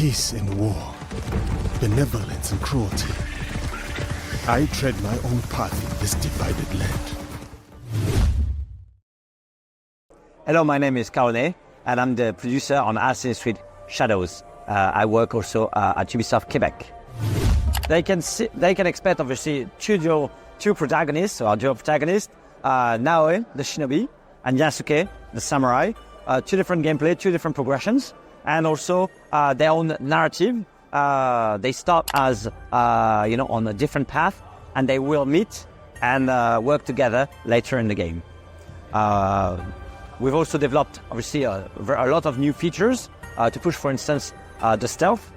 peace and war, benevolence and cruelty. I tread my own path in this divided land. Hello, my name is Karl Onnée, and I'm the producer on Assassin's Creed Shadows. I work also at Ubisoft Quebec. They can expect obviously two protagonists, or dual protagonists, Naoe, the shinobi, and Yasuke, the samurai. Two different gameplay, two different progressions, and also their own narrative. They start as on a different path, and they will meet and work together later in the game. We've also developed obviously a lot of new features to push, for instance, the stealth.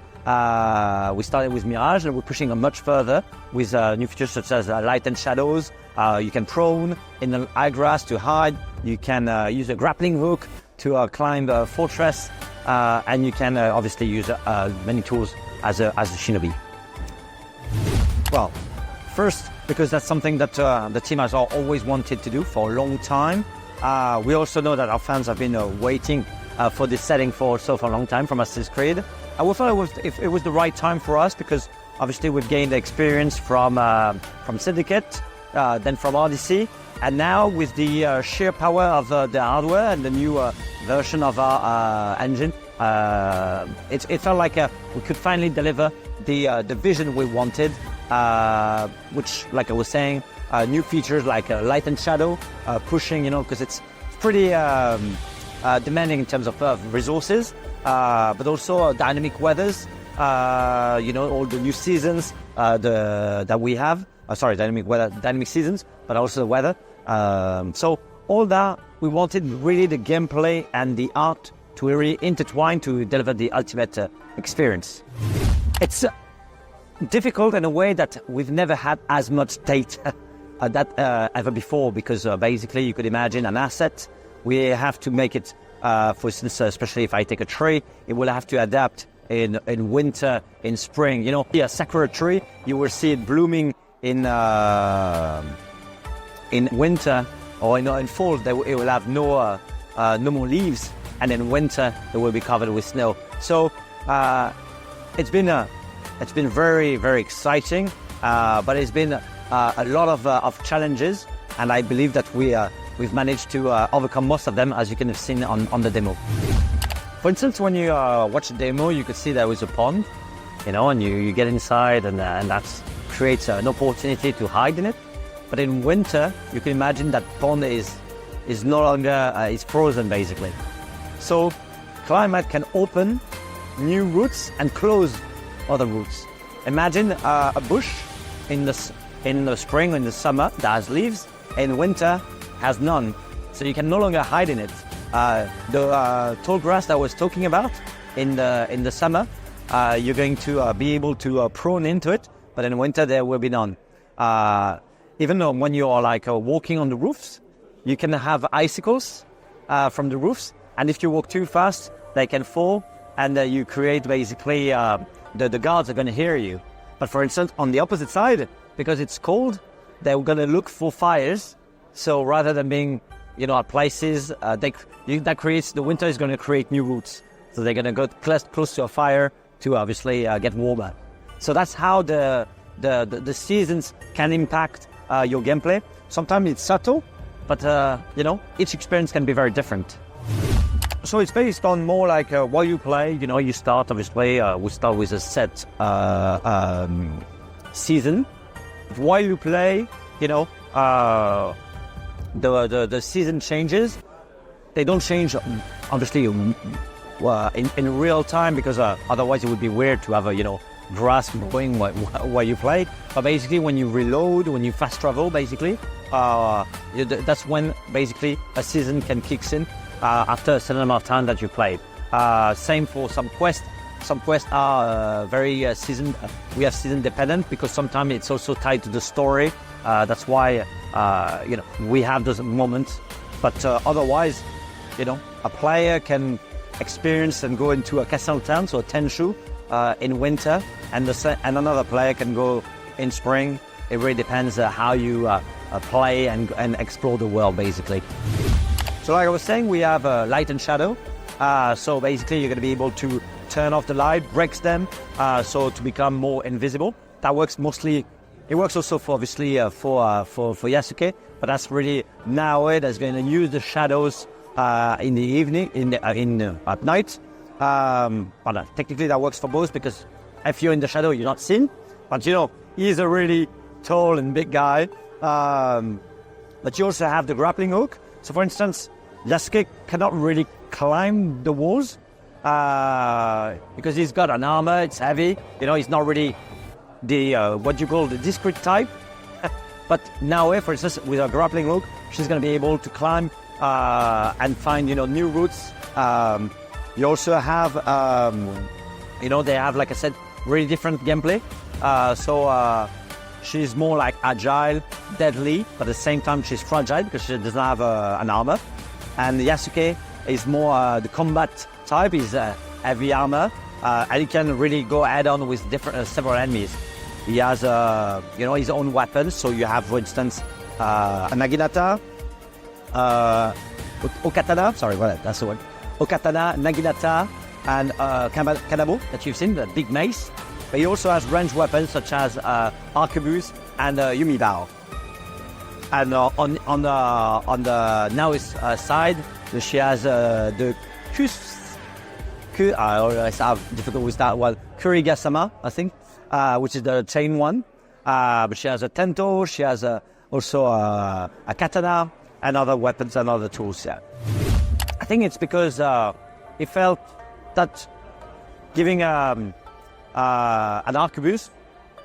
We started with Mirage, and we're pushing much further with new features such as light and shadows. You can prone in the high grass to hide. You can use a grappling hook to climb a fortress, and you can obviously use many tools as a shinobi. Well, first, because that's something that the team has always wanted to do for a long time. We also know that our fans have been waiting for this setting for a long time from Assassin's Creed. We thought it was the right time for us because obviously we've gained experience from Syndicate, then from Odyssey, and now with the sheer power of the hardware and the new version of our engine, it felt like we could finally deliver the vision we wanted, which, like I was saying, new features like light and shadow, pushing, because it's pretty demanding in terms of resources, but also dynamic weathers, all the new seasons that we have. Dynamic seasons, but also the weather. So all that, we wanted really the gameplay and the art to really intertwine to deliver the ultimate experience. It's difficult in a way that we've never had as much data ever before, because basically you could imagine an asset. We have to make it, for instance, especially if I take a tree, it will have to adapt in winter, in spring. A sakura tree, you will see it blooming in winter, or in fall it will have no more leaves, and in winter it will be covered with snow. So it's been very, very exciting, but it's been a lot of challenges, and I believe that we've managed to overcome most of them, as you can have seen on the demo. For instance, when you watch the demo, you could see there was a pond, and you get inside, and that creates an opportunity to hide in it. But in winter, you can imagine that pond is no longer is frozen, basically. So climate can open new routes and close other routes. Imagine a bush in the spring or in the summer that has leaves, and winter has none. So you can no longer hide in it. The tall grass that I was talking about in the summer, you're going to be able to prone into it, but in winter there will be none. Even though when you are walking on the roofs, you can have icicles from the roofs, and if you walk too fast, they can fall, and you create basically the guards are going to hear you. But for instance, on the opposite side, because it's cold, they're going to look for fires. So rather than being, at places, that creates, the winter is going to create new routes. So they're going to go close to a fire to obviously get warmer. So that's how the seasons can impact your gameplay. Sometimes it's subtle, but each experience can be very different. So it's based on more like while you play, you start obviously, we start with a set season. While you play, the season changes. They don't change obviously in real time, because otherwise it would be weird to have a grass growing while you play. But basically when you reload, when you fast travel, basically that's when basically a season can kick in after a certain amount of time that you played. Same for some quests. Some quests are very season. We have season dependent, because sometimes it's also tied to the story. That's why we have those moments. But otherwise, a player can experience and go into a castle town, so a Tenshu, in winter, and another player can go in spring. It really depends how you play and explore the world, basically. So like I was saying, we have light and shadow. So basically you're going to be able to turn off the light, breaks them, so to become more invisible. That works mostly. It works also for obviously for Yasuke, but that's really Naoe that's going to use the shadows in the evening, at night. But technically that works for both, because if you're in the shadow, you're not seen. But he's a really tall and big guy. But you also have the grappling hook. So for instance, Yasuke cannot really climb the walls because he's got an armor, it's heavy. He's not really the what you call the discreet type. But Naoe, for instance, with a grappling hook, she's going to be able to climb and find new routes. You also have they have, like I said, really different gameplay. So she's more like agile, deadly, but at the same time she's fragile because she doesn't have an armor. And Yasuke is more the combat type. He's heavy armor, and he can really go head-on with several enemies. He has his own weapons. So you have, for instance, a naginata, okatana. Sorry, that's the word. Okatana, naginata, and kanabo that you've seen, the big mace. But he also has ranged weapons such as arquebus and yumibao. And on the Naoe's side, she has the I always have difficult with that one. Kurigasama, I think, which is the chain one. But she has a tento. She has also a katana and other weapons and other tools. Yeah. I think it's because he felt that giving an arquebus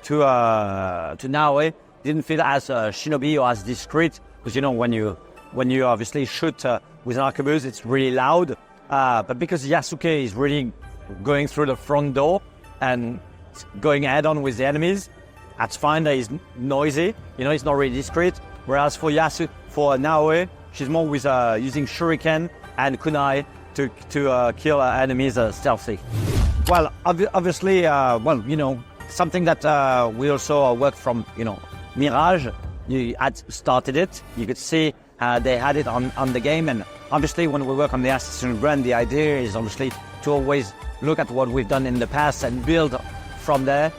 to Naoe didn't feel as shinobi or as discreet, because when you obviously shoot with an arquebus, it's really loud. But because Yasuke is really going through the front door and going head-on with the enemies, that's fine. That he's noisy. He's not really discreet. Whereas for Naoe, she's more with using shuriken and kunai to kill enemies stealthy. Well, obviously, something that we also worked from, Mirage. You had started it. You could see they had it on the game, and obviously when we work on the Assassin's brand, the idea is obviously to always look at what we've done in the past and build from there.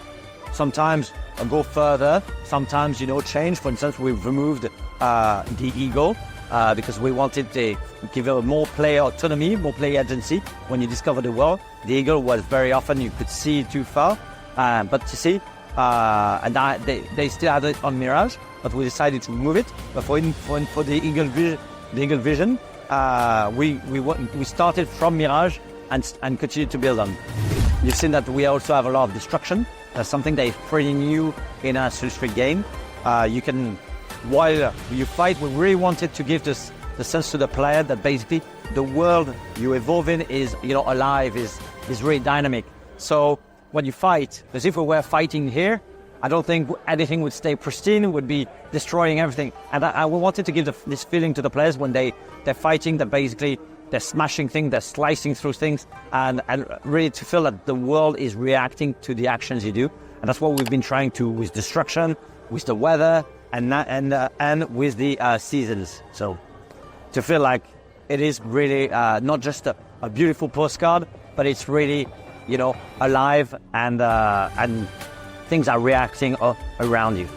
Sometimes go further, sometimes change. For instance, we've removed the eagle because we wanted to give a more player autonomy, more player agency. When you discover the world, the eagle was very often you could see too far, but you see, and they still had it on Mirage, but we decided to remove it. But for the eagle vision, we started from Mirage and continued to build on. You've seen that we also have a lot of destruction. That's something that is pretty new in a Assassin's Creed game. While you fight, we really wanted to give the sense to the player that basically the world you evolve in is alive, is really dynamic. So when you fight, as if we were fighting here, I don't think anything would stay pristine. Would be destroying everything. And we wanted to give this feeling to the players when they're fighting, that basically they're smashing things, they're slicing through things, and really to feel that the world is reacting to the actions you do. And that's what we've been trying to with destruction, with the weather, and with the seasons. So to feel like it is really not just a beautiful postcard, but it's really alive, and things are reacting around you.